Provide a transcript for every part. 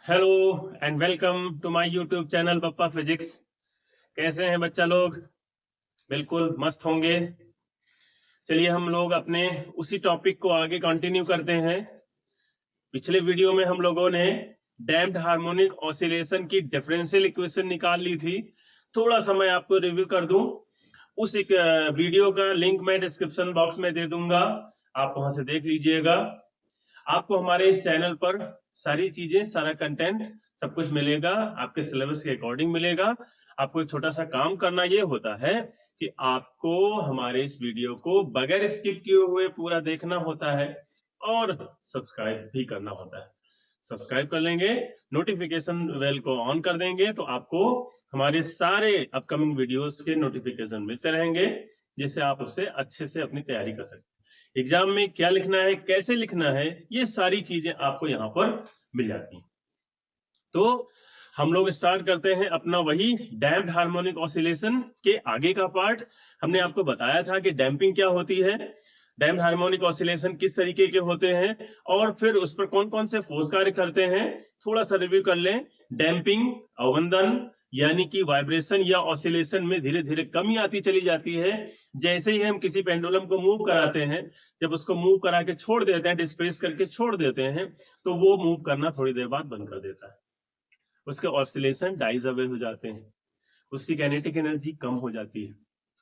Hello and welcome to my YouTube channel Pappa Physics. कैसे हैं बच्चा लोग? बिल्कुल मस्त होंगे। चलिए हम लोग अपने उसी टॉपिक को आगे कंटिन्यू करते हैं। पिछले वीडियो में हम लोगों ने डैम्प्ड हार्मोनिक ऑसिलेशन की डिफरेंशियल इक्वेशन निकाल ली थी। थोड़ा सा मैं आपको रिव्यू कर दूं। उस एक वीडियो का लिंक मैं डिस्क्रिप्शन बॉक्स में दे दूंगा, आप वहां से देख लीजिएगा। आपको हमारे इस चैनल पर सारी चीजें, सारा कंटेंट, सब कुछ मिलेगा, आपके सिलेबस के अकॉर्डिंग मिलेगा। आपको एक छोटा सा काम करना ये होता है कि आपको हमारे इस वीडियो को बगैर स्किप किए हुए पूरा देखना होता है और सब्सक्राइब भी करना होता है। सब्सक्राइब कर लेंगे, नोटिफिकेशन बेल को ऑन कर देंगे तो आपको हमारे सारे अपकमिंग वीडियोस के नोटिफिकेशन मिलते रहेंगे, जिससे आप उससे अच्छे से अपनी तैयारी कर सकते। एग्जाम में क्या लिखना है, कैसे लिखना है, ये सारी चीजें आपको यहाँ पर मिल जाती हैं। तो हम लोग स्टार्ट करते हैं अपना वही डैम्प्ड हार्मोनिक ऑसिलेशन के आगे का पार्ट। हमने आपको बताया था कि डैम्पिंग क्या होती है, डैम्प्ड हार्मोनिक ऑसिलेशन किस तरीके के होते हैं और फिर उस पर कौन कौन से फोर्स कार्य करते हैं। थोड़ा सा रिव्यू कर लें। डैम्पिंग, अवंदन, यानी कि वाइब्रेशन या ऑसिलेशन में धीरे धीरे कमी आती चली जाती है। जैसे ही हम किसी पेंडुलम को मूव कराते हैं, जब उसको मूव करा के छोड़ देते हैं, डिस्प्लेस करके छोड़ देते हैं, तो वो मूव करना थोड़ी देर बाद बंद कर देता है। उसके ऑसिलेशन डाइज अवे हो जाते हैं, उसकी काइनेटिक एनर्जी कम हो जाती है।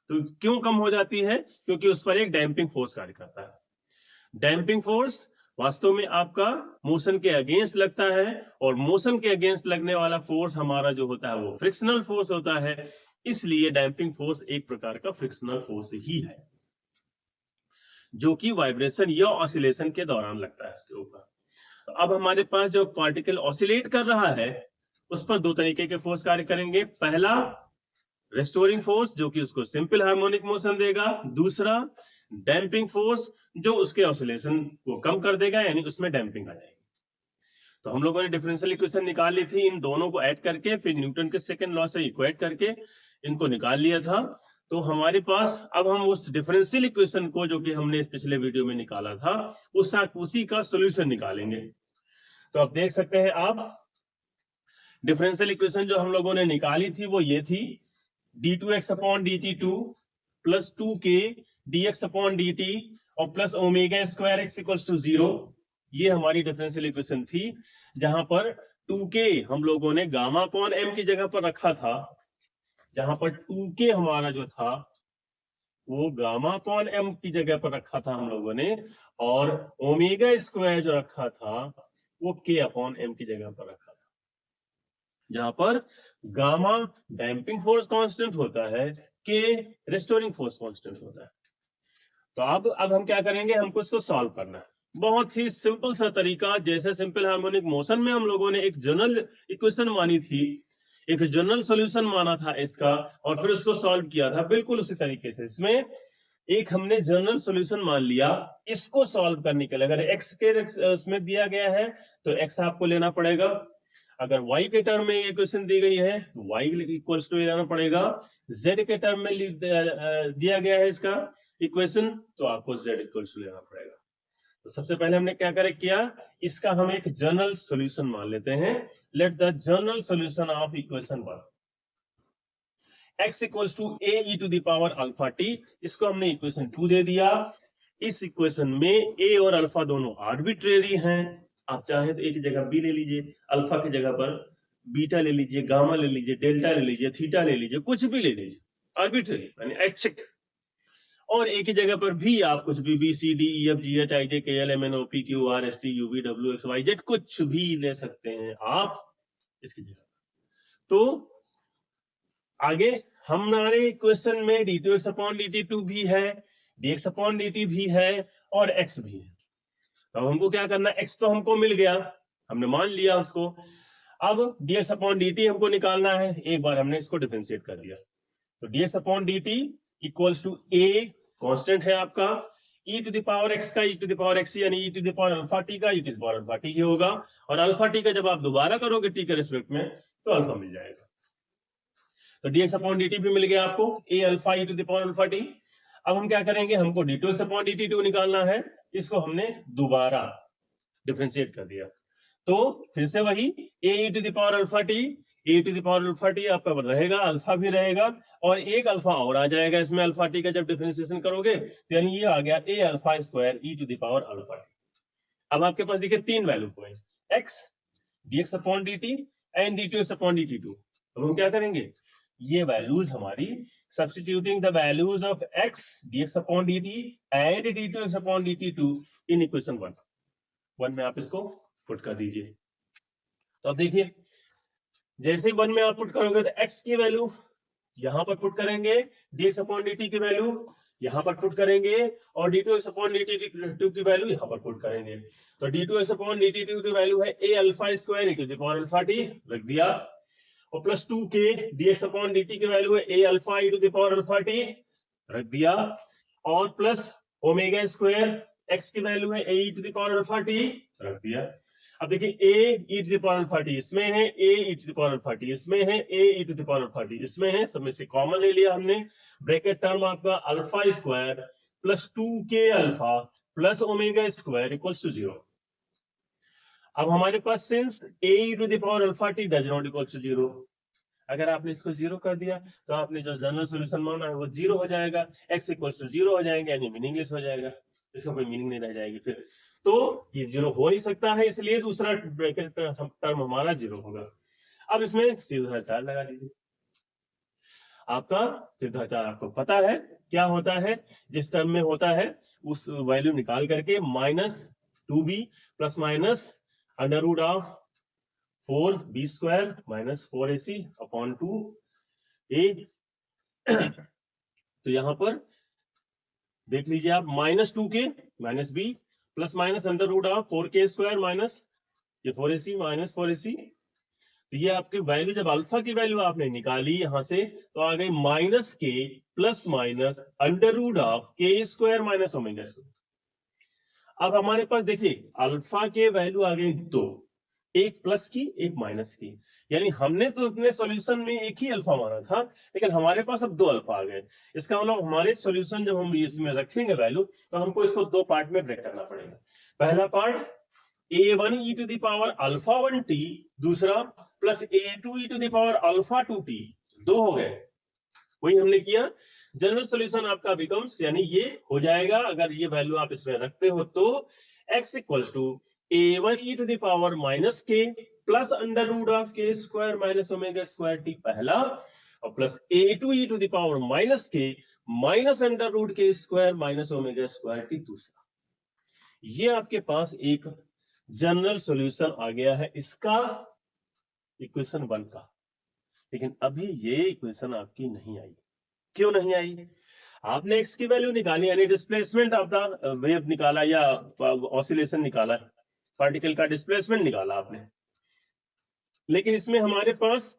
तो क्यों कम हो जाती है? क्योंकि उस पर एक डैम्पिंग फोर्स कार्य करता है। डैम्पिंग फोर्स वास्तव में आपका मोशन के अगेंस्ट लगता है, और मोशन के अगेंस्ट लगने वाला फोर्स हमारा जो होता है वो फ्रिक्शनल फोर्स होता है। इसलिए डैम्पिंग फोर्स एक प्रकार का फ्रिक्शनल फोर्स ही है, जो कि वाइब्रेशन या ऑसिलेशन के दौरान लगता है इसके ऊपर। तो अब हमारे पास जो पार्टिकल ऑसिलेट कर रहा है, उस पर दो तरीके के फोर्स कार्य करेंगे। पहला रेस्टोरिंग फोर्स, जो कि उसको सिंपल हार्मोनिक मोशन देगा। दूसरा डैम्पिंग फोर्स, जो उसके ऑसिलेशन को कम कर देगा, यानी उसमें डैम्पिंग आ जाएगी। तो हम लोगों ने डिफरेंशियल इक्वेशन निकाल ली थी, इन दोनों को ऐड करके, फिर न्यूटन के सेकंड लॉ से इक्वेट करके इनको निकाल लिया था। तो हमारे पास अब हम उस डिफरेंशियल इक्वेशन को, जो कि हमने पिछले वीडियो में निकाला था, उसी का सोल्यूशन निकालेंगे। तो आप देख सकते हैं, आप डिफरेंशियल इक्वेशन जो हम लोगों ने निकाली थी वो ये थी, d2x upon dt2 plus 2k dx upon dt और plus omega square x equals to 0। ये हमारी डिफरेंशियल इक्वेशन थी, जहां पर 2k हम लोगों ने गामा अपॉन m की जगह पर रखा था। जहां पर 2k हमारा जो था वो गामा अपॉन m की जगह पर रखा था हम लोगों ने, और ओमेगा स्क्वायर जो रखा था वो k अपॉन m की जगह पर रखा था, जहां पर गामा डैम्पिंग फोर्स कांस्टेंट होता है, के रेस्टोरिंग फोर्स कांस्टेंट होता है। तो अब हम क्या करेंगे, हमको इसको सॉल्व करना है। बहुत ही सिंपल सा तरीका, जैसे सिंपल हार्मोनिक मोशन में हम लोगों ने एक जनरल इक्वेशन मानी थी, एक जनरल सॉल्यूशन माना था इसका, और फिर उसको सॉल्व किया था, बिल्कुल उसी तरीके से इसमें एक हमने जनरल सॉल्यूशन मान लिया। इसको सॉल्व करने के लिए अगर एक्स के उसमें दिया गया है तो एक्स आपको लेना पड़ेगा। अगर y के टर्म में इक्वेशन दी गई है तो y इक्वल्स टू लेना पड़ेगा। z के टर्म में दिया गया है इसका इक्वेशन, तो आपको z इक्वल्स टू लेना पड़ेगा। तो सबसे पहले हमने क्या किया, इसका हम एक जनरल सॉल्यूशन मान लेते हैं। Let the general solution of equation 1 x equals to a e to the power alpha t, इसको हमने इक्वेशन 2 दे दिया। इस इक्वेशन में a और अल्फा दोनों आर्बिट्रेरी हैं। आप चाहें तो एक जगह b ले लीजिए, अल्फा की जगह पर बीटा ले लीजिए, गामा ले लीजिए, डेल्टा ले लीजिए, थीटा ले लीजिए, कुछ भी ले लीजिए, आर्बिट्रेरी यानी ऐच्छिक। और एक ही जगह पर भी आप कुछ भी B C D E F G H I J K L M N O P Q R S T U V W X Y Z कुछ भी ले सकते हैं आप इसकी जगह। तो आगे हमारे इक्वेशन में d2x अपॉन dt2 भी है, dx अपॉन dt भी है और x भी है। तो हमको क्या करना, x तो हमको मिल गया, हमने मान लिया उसको। अब dx अपॉन dt हमको निकालना है, एक बार हमने इसको डिफरेंशिएट कर दिया। तो dx upon dt equals to a constant है आपका, e to the power x का e to the power x यानी e to the power alpha t का e to the power alpha t ही होगा, और अल्फा t का जब आप दोबारा करोगे t के रिस्पेक्ट में तो अल्फा मिल जाएगा। तो dx अपॉन dt भी मिल गया आपको, a alpha e to the power alpha t। अब हम क्या करेंगे, हमको d2x अपॉन dt2 निकालना है, इसको हमने दोबारा डिफरेंशिएट कर दिया। तो फिर से वही a e to the power alpha t, a to the power alpha t आपका रहेगा, अल्फा भी रहेगा और एक अल्फा और आ जाएगा इसमें अल्फा टी का जब डिफरेंशिएशन करोगे, तो यानी ये आ गया a alpha square e to the power alpha t. अब आपके पास देखिए तीन वैल्यू हुए, x dx upon dt and d2x upon dt2। अब हम क्या करेंगे, ये वैल्यूज हमारी substituting the values of x dx upon dt and d2x upon dt2 in equation 1 में आप इसको पुट कर दीजिए। तो अब देखिए जैसे 1 में आप पुट करोगे तो x की वैल्यू यहां पर पुट करेंगे, dx अपॉन dt की वैल्यू यहां पर पुट करेंगे और d2x अपॉन dt2 की वैल्यू यहां पर पुट करेंगे। तो d2x अपॉन dt2 की वैल्यू है a alpha square e to the power alpha t, रख दिया, और plus 2k dx upon dt की वैल्यू है a alpha e to the power alpha t, रख दिया, और प्लस ओमेगा स्क्वायर x की वैल्यू है a e to the power alpha t, रख दिया। अब देखिए a e to the power alpha t इसमें है, a e to the power alpha t इसमें है, a e to the power alpha t इसमें है, सब में से कॉमन ले लिया हमने, ब्रैकेट टर्म आपका alpha square plus 2k alpha plus omega square equals to 0। अब हमारे पास since a e to the power alpha t does not equals to 0, अगर आपने इसको 0 कर दिया तो आपने जो जनरल सॉल्यूशन माना है वो 0 हो जाएगा, x इक्वल्स टू 0 हो जाएंगे, यानी मीनिंगलेस हो जाएगा, इसका कोई मीनिंग नहीं रह जाएगी फिर। तो ये 0 हो नहीं सकता है, इसलिए दूसरा ब्रैकेट टर्म हमारा 0 होगा। अब इसमें सीधा चार्ज लगा दीजिए। आपका सीधा चार्ज आपको पता है क्या होता है, जिस टर्म में होता है उस वैल्यू निकाल करके -2b plus minus under root of 4b square minus 4ac upon 2a। तो यहां पर देख लीजिए आप -2k minus b plus minus under root of 4k square minus ये 4ac माइनस 4ac। तो ये आपकी वैल्यू जब अल्फा की वैल्यू आपने निकाली यहां से तो आ गई -k plus minus under root of k square minus omega square. अब हमारे पास देखिए अल्फा के वैल्यू आ गई दो, एक प्लस की एक माइनस की, यानी हमने तो अपने सॉल्यूशन में एक ही अल्फा माना था, लेकिन हमारे पास अब दो अल्फा आ गए। इसका मतलब हमारे सॉल्यूशन जब हम इसमें रखेंगे वैल्यू तो हमको इसको दो पार्ट में ब्रेक करना पड़ेगा। पहला part a1 e to the power alpha 1t, दूसरा plus a2 e to the power alpha 2t, दो हो गए। वही हमने किया, जनरल सॉल्यूशन आपका बिकम्स, यानी ये हो जाएगा अगर ये वैल्यू आप इसमें रखते हो तो x equals to a1 e to the power minus k plus under root of k square minus omega square t पहला, और plus a2 e to the power minus k minus under root k square minus omega square t दूसरा। ये आपके पास एक general solution आ गया है इसका equation 1 का। लेकिन अभी ये इक्वेशन आपकी नहीं आई, क्यों नहीं आई? आपने x की वैल्यू निकाली, यानी डिस्प्लेसमेंट ऑफ द वेव निकाला या ऑसिलेशन निकाला, पार्टिकल का डिस्प्लेसमेंट निकाला आपने, लेकिन इसमें हमारे पास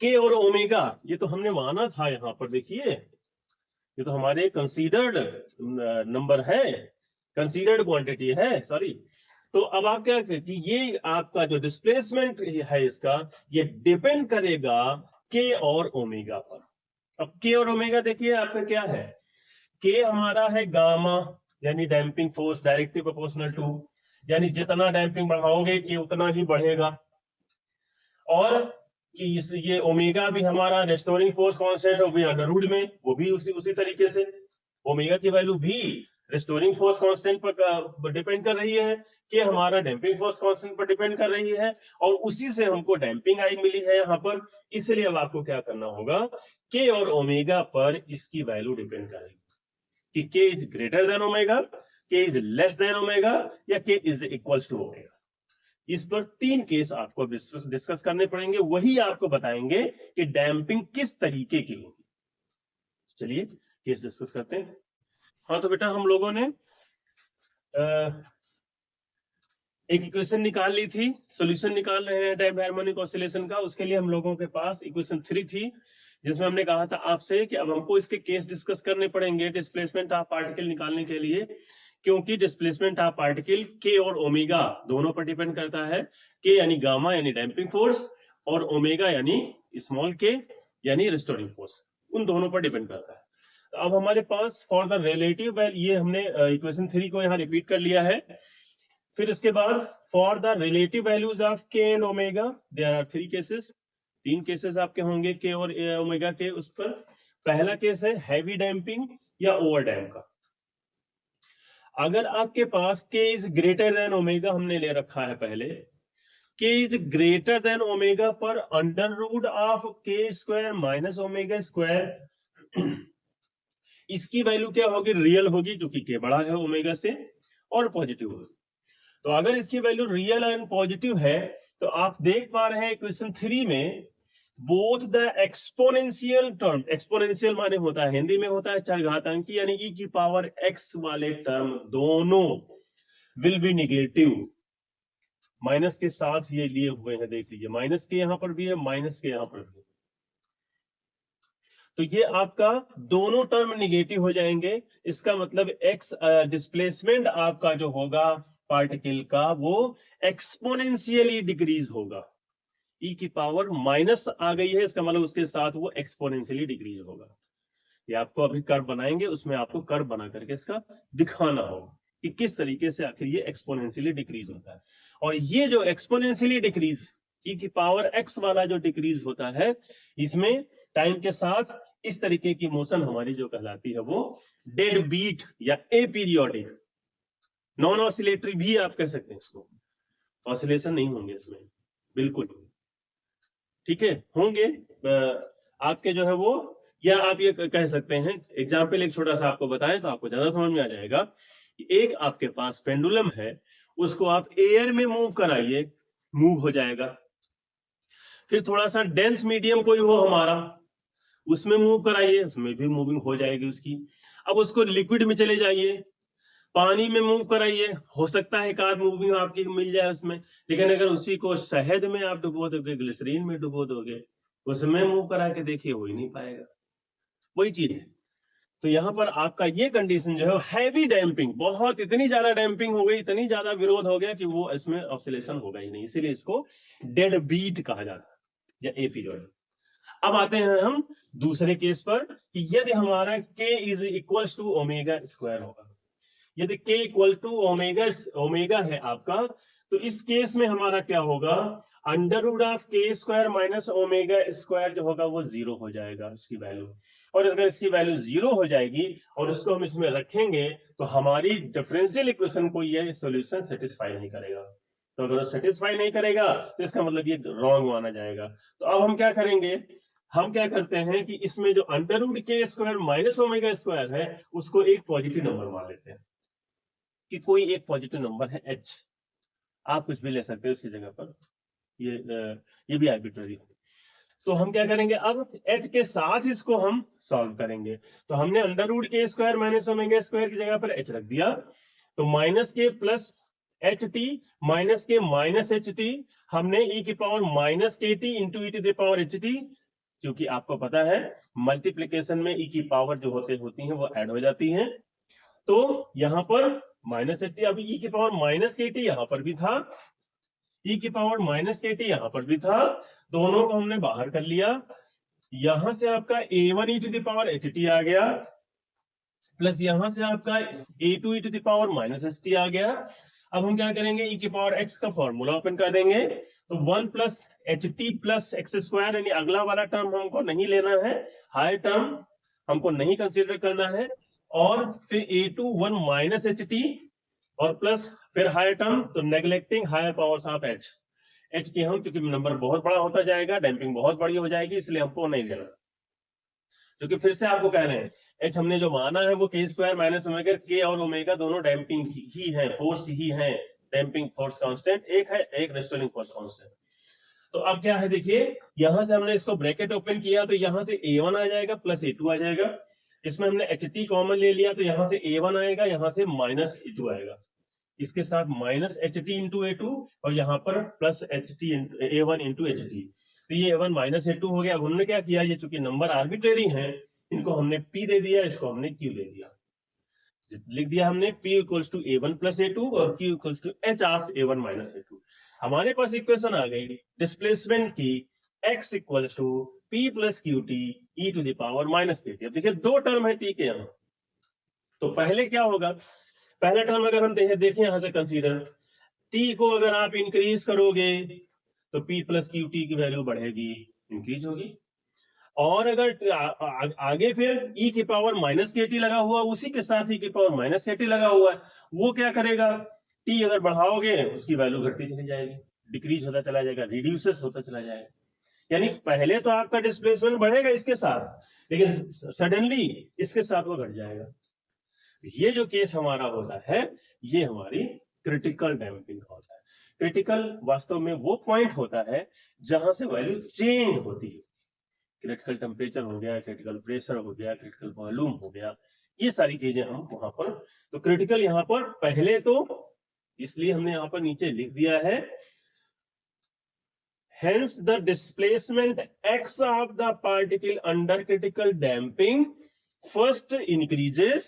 k और ओमेगा ये तो हमने माना था, यहां पर देखिए ये तो हमारे कंसीडर्ड नंबर है, कंसीडर्ड क्वांटिटी है, सॉरी। तो अब आप क्या कि ये आपका जो डिस्प्लेसमेंट है इसका ये डिपेंड करेगा के और ओमेगा पर। अब के और ओमेगा देखिए आपका क्या है, के हमारा है गामा यानी damping force directly proportional to, यानी जितना डैम्पिंग बढ़ाओगे कि उतना ही बढ़ेगा, और कि ये ओमेगा भी हमारा रेस्टोरिंग फोर्स कांस्टेंट हो गया अंडर रूट में, वो भी उसी तरीके से ओमेगा की वैल्यू भी रेस्टोरिंग फोर्स कांस्टेंट पर डिपेंड कर रही है, कि हमारा डैम्पिंग फोर्स कांस्टेंट पर डिपेंड कर रही है, और उसी से हमको डैम्पिंग आई मिली है यहाँ पर। इसलिए अब आपको क्या करना होगा, के और ओमेगा पर इसकी वैल्यू डिपेंड करेगी कि के इज ग्रेटर देन ओमेगा, के इज लेस देन ओमेगा, या के इज इक्वल्स टू ओमेगा। इस पर तीन केस आपको डिस्कस करने पड़ेंगे, वही आपको बताएंगे कि डैम्पिंग किस तरीके की होगी। चलिए केस डिस्कस करते हैं। हाँ तो बेटा हम लोगों ने एक इक्वेशन निकाल ली थी, सॉल्यूशन निकाल रहे हैं टाइम हार्मोनिक ऑसिलेशन का। उसके लिए हम लोगों के पास इक्वेशन 3 थी, जिसमें हमने कहा था आपसे कि अब हमको इसके केस डिस्कस करने पड़ेंगे डिस्प्लेसमेंट ऑफ पार्टिकल निकालने के लिए, क्योंकि डिस्प्लेसमेंट ऑफ पार्टिकल के और ओमेगा दोनों पर डिपेंड करता है। के यानी गामा यानी डैम्पिंग फोर्स, और ओमेगा यानी स्मॉल के यानी रिस्टोरिंग फोर्स, उन दोनों पर डिपेंड करता है। तो अब हमारे पास फॉर द रिलेटिव, ये हमने इक्वेशन 3 को यहाँ रिपीट कर लिया है। फिर उसके बाद for the relative values of k and omega there are 3 cases, 3 cases आपके होंगे के और ओमेगा के। उस पर पहला केस है हैवी डैम्पिंग या ओवर डैम्प का। अगर आपके पास के इज ग्रेटर देन ओमेगा हमने ले रखा है पहले, के इज ग्रेटर देन ओमेगा पर अंडर रूट ऑफ के स्क्वायर माइनस ओमेगा स्क्वायर, इसकी वैल्यू क्या होगी, रियल होगी, क्योंकि के बड़ा है ओमेगा से और पॉजिटिव होगी। तो अगर इसकी वैल्यू रियल एंड पॉजिटिव है तो आप देख पा रहे हैं क्वेश्चन 3 में both the exponential term, exponential माने होता है हिंदी में होता है चरघातांकी, यानी ई की पावर एक्स वाले टर्म दोनों विल बी निगेटिव। माइनस के साथ ये लिए हुए हैं, देख लीजिए माइनस के यहां पर भी है, माइनस के यहां पर भी। तो ये आपका दोनों टर्म निगेटिव हो जाएंगे। इसका मतलब एक्स डिस्प्लेसमेंट आपका जो होगा पार्टिकल का वो एक्सपोनेंशियली डिक्रीज होगा। ई की पावर माइनस आ गई है, इसका मतलब उसके साथ वो एक्सपोनेंशियली डिक्रीज होगा। ये आपको अभी कर्व बनाएंगे, उसमें आपको कर्व बना करके इसका दिखाना होगा कि किस तरीके से आखिर ये एक्सपोनेंशियली डिक्रीज होता है। और ये जो एक्सपोनेंशियली डिक्रीज ई की पावर एक्स वाला जो डिक्रीज होता है, इसमें टाइम के साथ इस तरीके की मोशन हमारी जो कहलाती है वो डेड बीट या एपीरियोडिक, नॉन ऑसिलेटरी भी आप कह सकते हैं इसको। ऑसिलेशन नहीं होंगे इसमें बिल्कुल, ठीक है, होंगे आपके जो है वो, या आप ये कह सकते हैं, एग्जाम्पल एक छोटा सा आपको बताएं तो आपको ज्यादा समझ में आ जाएगा कि एक आपके पास पेंडुलम है, उसको आप एयर में मूव कराइए, मूव हो जाएगा। फिर थोड़ा सा डेंस मीडियम कोई हो हमारा, उसमें मूव कराइए, उसमें भी मूविंग हो जाएगी उसकी। अब उसको लिक्विड में चले जाइए, पानी में मूव कराइए, हो सकता है एक आध मूविंग आपकी मिल जाए उसमें, लेकिन अगर उसी को शहद में आप डुबो दोगे, ग्लिसरीन में डुबो दोगे, उसमें मूव करा के देखिए हो ही नहीं पाएगा। वही चीज है। तो यहाँ पर आपका ये कंडीशन जो है हैवी डैम्पिंग, बहुत इतनी ज्यादा डैम्पिंग हो गई, इतनी ज्यादा विरोध हो गया कि वो इसमें ऑसिलेशन होगा ही नहीं, इसीलिए इसको डेड बीट कहा जाता है या एपीरियोडिक। अब आते हैं हम दूसरे केस पर कि यदि हमारा k is equal to omega square होगा, यदि k इक्वल टू ओमेगा है आपका, तो इस केस में हमारा क्या होगा, अंडर रूट ऑफ के स्क्वायर माइनस ओमेगा स्क्वायर जो होगा वो 0 हो जाएगा उसकी वैल्यू। और अगर इसकी वैल्यू 0 हो जाएगी और इसको हम इसमें रखेंगे तो हमारी डिफरेंशियल इक्वेशन को ये सॉल्यूशन सेटिस्फाई नहीं करेगा। तो अगर सेटिस्फाई नहीं करेगा तो इसका मतलब ये रॉन्ग माना जाएगा। तो अब हम क्या करेंगे, हम क्या करते हैं कि इसमें जो under root k square minus omega square है उसको एक पॉजिटिव नंबर मान लेते हैं कि कोई एक पॉजिटिव नंबर है h, आप कुछ भी ले सकते हैं उसकी जगह पर, ये भी आर्बिट्ररी है। तो हम क्या करेंगे, अब h के साथ इसको हम सॉल्व करेंगे। तो हमने under root k square minus omega square की जगह पर h रख दिया, तो minus k plus h t minus k minus h t, हमने ई की power minus k t into e to the power h t, क्योंकि आपको पता है मल्टीप्लीकेशन में ई की पावर जो होती हैं वो ऐड हो जाती हैं। तो यहां पर माइनस एच टी, अब ई की पावर माइनस के टी यहां पर भी था, ई की पावर माइनस के टी यहां पर भी था, दोनों को हमने बाहर कर लिया। यहां से आपका a1 e to the power h t आ गया, प्लस यहां से आपका a2 e to the power minus h t आ गया। अब हम क्या करेंगे, ई की पावर x का फॉर्मूला ओपन कर देंगे, तो 1 plus h t plus x square, यानी अगला वाला टर्म हमको नहीं लेना है, हायर टर्म हमको नहीं कंसीडर करना है, और फिर a2 1 माइनस एच टी और प्लस फिर हायर टर्म, तो neglecting higher powers of h की हम, क्योंकि नंबर बहुत बड़ा होता जाएगा, डैम्पिंग बहुत बड़ी हो जाएगी, इसलिए हमको नहीं लेना। क्योंकि फिर से आपको कह रहे हैं एच हमने जो माना है वो के स्क्वायर माइनस ओमेगा, के और ओमेगा दोनों डैम्पिंग ही है, फोर्स ही है, डैम्पिंग फोर्स कांस्टेंट एक है, एक रेस्टोरिंग फोर्स कांस्टेंट। तो अब क्या है देखिए, यहां से हमने इसको ब्रैकेट ओपन किया तो यहां से a1 आ जाएगा प्लस a2 आ जाएगा, इसमें हमने एच टी कॉमन ले लिया तो यहां से a1 आएगा, यहां से माइनस a2 आएगा, इसके साथ minus h T into A2, और यहाँ पर plus h T a1 into H T, तो ये a1 माइनस a2 हो गया। अब हमने क्या किया, ये चूंकि नंबर आर्बिट्रेरी हैं, इनको हमने p दे दिया, इसको हमने q दे दिया, लिख दिया हमने p equals to a1 plus a2 और q equals to h of a1 minus a2। हमारे पास इक्वेशन आ गई डिस्प्लेसमेंट की, x equals to p plus q t e to the power minus k t. अब देखिए दो टर्म है t के यहाँ, तो पहले क्या होगा, पहला टर्म अगर हम देखें यहां से कंसीडर, टी को अगर आप इंक्रीज करोगे तो पी प्लस क्यू टी की वैल्यू बढ़ेगी, इंक्रीज होगी। और अगर आगे फिर e की पावर माइनस के टी लगा हुआ, उसी के साथ e की पावर माइनस के टी लगा हुआ है, वो क्या करेगा, t अगर बढ़ाओगे उसकी वैल्यू घटती चली जाएगी, डिक्रीज होता चला जाएगा, रिड्यूसेस होता चला जाएगा। यानी पहले तो आपका डिस्प्लेसमेंट बढ़ेगा इसके साथ, लेकिन सडनली इसके साथ वो घट जाएगा। ये जो केस हमारा होता है ये हमारी क्रिटिकल डैम्पिंग होता है। क्रिटिकल वास्तव में वो पॉइंट होता है जहां से वैल्यू चेंज होती है। क्रिटिकल टेम्परेचर हो गया, क्रिटिकल प्रेशर हो गया, क्रिटिकल वॉल्यूम हो गया, ये सारी चीजें हम वहां पर, तो क्रिटिकल यहाँ पर पहले तो इसलिए हमने यहाँ पर नीचे लिख दिया है, hence the displacement x of the particle under critical damping first increases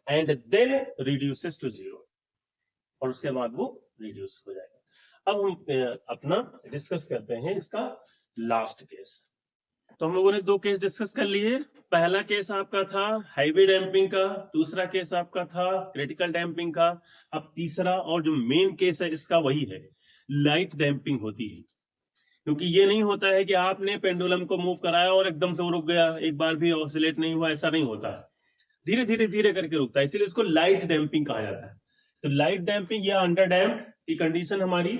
and then reduces to zero, और उसके बाद वो रिड्यूस हो जाएगा। अब हम अपना डिस्कस करते हैं इसका लास्ट केस। तो हम लोगों ने दो केस डिस्कस कर लिए। पहला केस आपका था हाईवे डैम्पिंग का, दूसरा केस आपका था क्रिटिकल डैम्पिंग का। अब तीसरा और जो मेन केस है इसका वही है, लाइट डैम्पिंग होती है। क्योंकि ये नहीं होता है कि आपने पेंडुलम को मूव कराया और एकदम से वो रुक गया, एक बार भी ऑसिलेट नहीं हुआ, ऐसा नहीं होता है, धीरे धीरे धीरे करके रुकता है, इसीलिए इसको लाइट डैम्पिंग कहा जाता है। तो लाइट डैम्पिंग या अंडर डैम्प की कंडीशन हमारी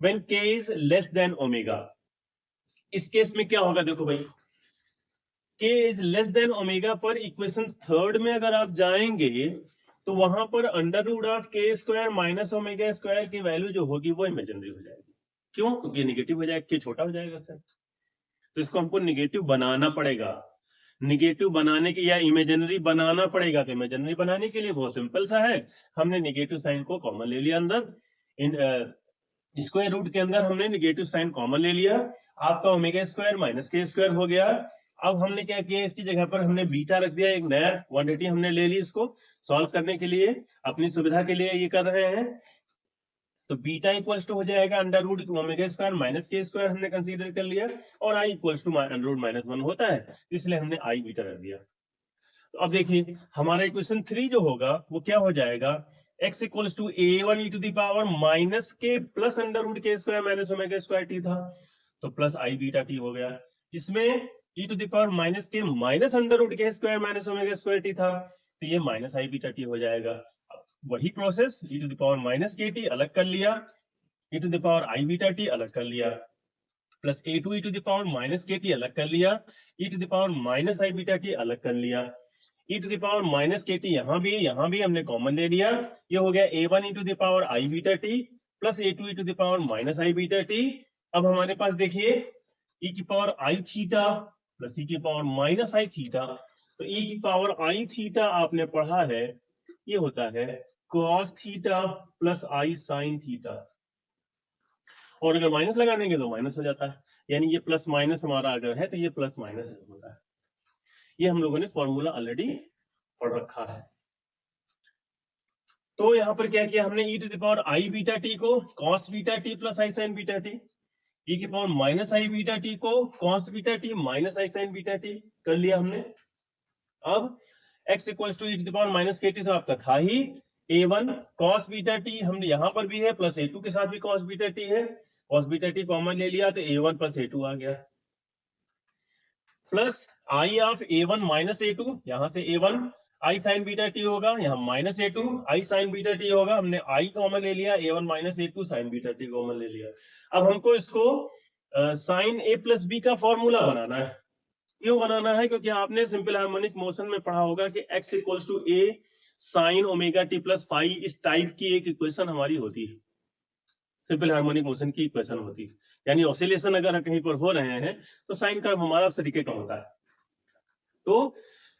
when k is less than omega. इस केस में क्या होगा, देखो भाई, k is less than omega पर इक्वेशन थर्ड में अगर आप जाएंगे तो वहां पर under root of k square minus omega square की वैल्यू जो होगी वो इमेजिनरी हो जाएगी। क्यों? क्योंकि ये निगेटिव हो जाएगा, k छोटा हो जाएगा सर, तो इसको हमको निगेटिव बनाना पड़ेगा। निगेटिव बनाने के या इमेजिनरी बनाना पड़ेगा, तो इमेजिनरी बनाने के लिए बहुत सिंपल सा है, हमने निगेटिव साइन को कॉमन ले लिया अंदर, इन स्क्वायर रूट के अंदर हमने निगेटिव साइन कॉमन ले लिया, आपका omega square minus k square हो गया। अब हमने क्या किया, इसकी जगह पर हमने बीटा रख दिया, एक नया क्वांटिटी हमने ले ली, इसको सॉल्व करने के लिए अपनी सुविधा के लिए ये कर रहे हैं। तो बीटा इक्वल्स टू हो जाएगा under root omega square minus k square हमने कंसीडर कर लिया, और i equals to under root minus 1 होता है, इसलिए हमने आई बीटा रख दिया। तो अब देखिए हमारा इक्वेशन 3 जो होगा वो क्या हो जाएगा, x equals to a1 e to the power minus k plus under root k square minus omega square t था, तो प्लस आई बीटा टी हो गया। इसमें e to the power minus k minus under root k square minus omega square t था, तो ये minus i beta T हो जाएगा। वही process, e to the power minus k t अलग कर लिया, e to the power i beta t अलग कर लिया, plus a2 e to the power minus k t अलग कर लिया, e to the power minus i beta t अलग कर लिया, e to the power minus k t यहाँ भी हमने कॉमन ले लिया, ये हो गया a1 e to the power i beta t plus a2 e to the power minus i beta t. अब हमारे पास देखिए e की power i theta plus e की पावर माइनस आई थीटा, तो e की पावर आई थीटा आपने पढ़ा है, ये होता है cos theta plus i sine theta, और अगर माइनस लगा देंगे तो माइनस हो जाता है, यानी ये प्लस माइनस हमारा अगर है तो ये प्लस माइनस होता है। ये हम लोगों ने फॉर्मूला ऑलरेडी पढ़ रखा है। तो यहां पर क्या किया हमने, e to the power i beta t को cos beta t plus i sine beta t, e की power minus i beta t को cos beta t minus i sine beta t कर लिया हमने। अब x equals to e to the power minus k t तो आपका था ही, a1 cos beta T हमने यहां पर भी है, प्लस a2 के साथ भी cos बीटा टी है, cos बीटा टी कॉमन ले लिया तो a1 प्लस a2 आ गया, plus i of a1 minus a2, यहां से a1 आई साइन बीटा टी होगा, यहाँ माइनस a2 आई साइन बीटा टी होगा, हमने आई कॉमन ले लिया, a1 minus a2 sign beta T common ले लिया। अब हमको इसको साइन a प्लस बी का फॉर्मूला बनाना है। क्यों बनाना है? क्योंकि आपने सिंपल हार्मोनिक मोशन में पढ़ा होगा कि x equals to a sine omega t plus phi, इस टाइप की एक इक्वेशन हमारी होती है, सिंपल हार्मोनिक मोशन की इक्वेशन होती है। यानी ऑसिलेशन अगर कहीं पर हो रहे हैं तो साइन कर्व हमारा उस तरीके का होता है। तो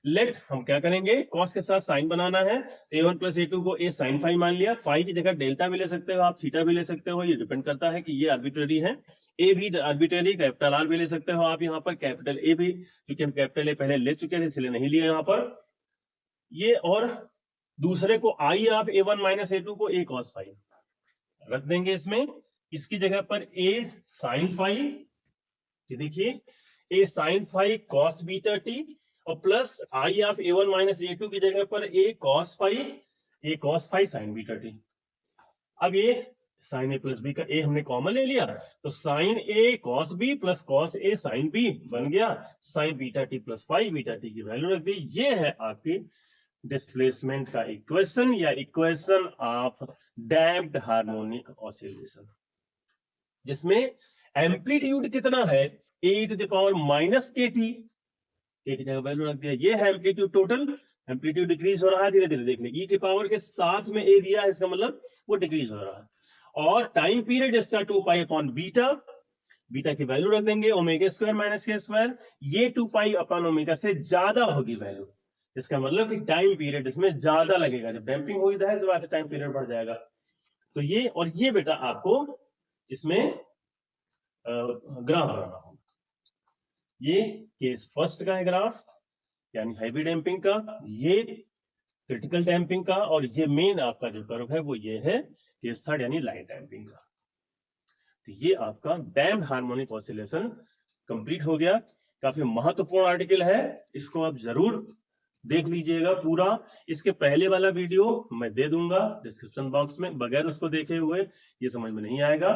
लेट हम क्या करेंगे, कॉस के साथ साइन बनाना है, a1 प्लस a2 को a साइन फाई मान लिया, फाई की जगह डेल्टा भी ले सकते हो आप, थीटा भी ले सकते हो, ये डिपेंड करता है कि ये आर्बिट्ररी है, ए भी आर्बिट्ररी, कैपिटल आर भी ले सकते हो आप, यहाँ पर कैपिटल ए भी, क्योंकि हम कैपिटल ए पहले ले चुके थे इसलिए नहीं लिया यहाँ पर ये, और दूसरे को आई ऑफ a1 माइनस a2 को a cos फाई रख देंगे इसमें, इसकी जगह पर a साइन फाई, देखिए a sine phi cos beta t, और plus i of a1 minus a2 की जगह पर a cos phi sine beta t. अब ये साइन ए प्लस बी का ए हमने कॉमन ले लिया, तो sign A cos B plus cos A sine B बन गया, sign beta t plus five beta T की वैल्यू रख दी। ये है आपकी डिस्प्लेसमेंट का इक्वेशन या equation of damped harmonic oscillation, जिसमें एम्पलीट्यूड कितना है, ए to the power minus k T, के की जगह वैल्यू रख दिया। ये है एम्पलीट्यूड टोटल, एम्पलीट्यूड डिक्रीज हो रहा है धीरे धीरे, देख ले ई के पावर के साथ में ए दिया है, इसका मतलब वो डिक्रीज हो रहा है। और टाइम पीरियड इसका 2 पाई अपॉन बीटा, बीटा की वैल्यू रख देंगे omega square minus k square, ये 2 पाई अपॉन ओमेगा से ज्यादा होगी वैल्यू, इसका मतलब कि टाइम पीरियड इसमें ज्यादा लगेगा, जब डैम्पिंग होगी जाहिर सी बात है टाइम पीरियड बढ़ जाएगा। तो ये और ये बेटा आपको इसमें ग्राफ बनाना होगा। ये केस फर्स्ट का है ग्राफ, यानी हैवी डैम्पिंग का, ये क्रिटिकल डैम्पिंग का, और ये मेन आपका जो कर्व है वो ये है केस थर्ड यानी लाइट डैम्पिंग का। तो ये आपका डैम्प्ड हार्मोनिक ऑसिलेशन कंप्लीट हो गया। काफी महत्वपूर्ण आर्टिकल है, इसको आप जरूर देख लीजिएगा पूरा। इसके पहले वाला वीडियो मैं दे दूंगा डिस्क्रिप्शन बॉक्स में, बगैर उसको देखे हुए ये समझ में नहीं आएगा।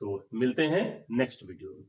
तो मिलते हैं नेक्स्ट वीडियो में।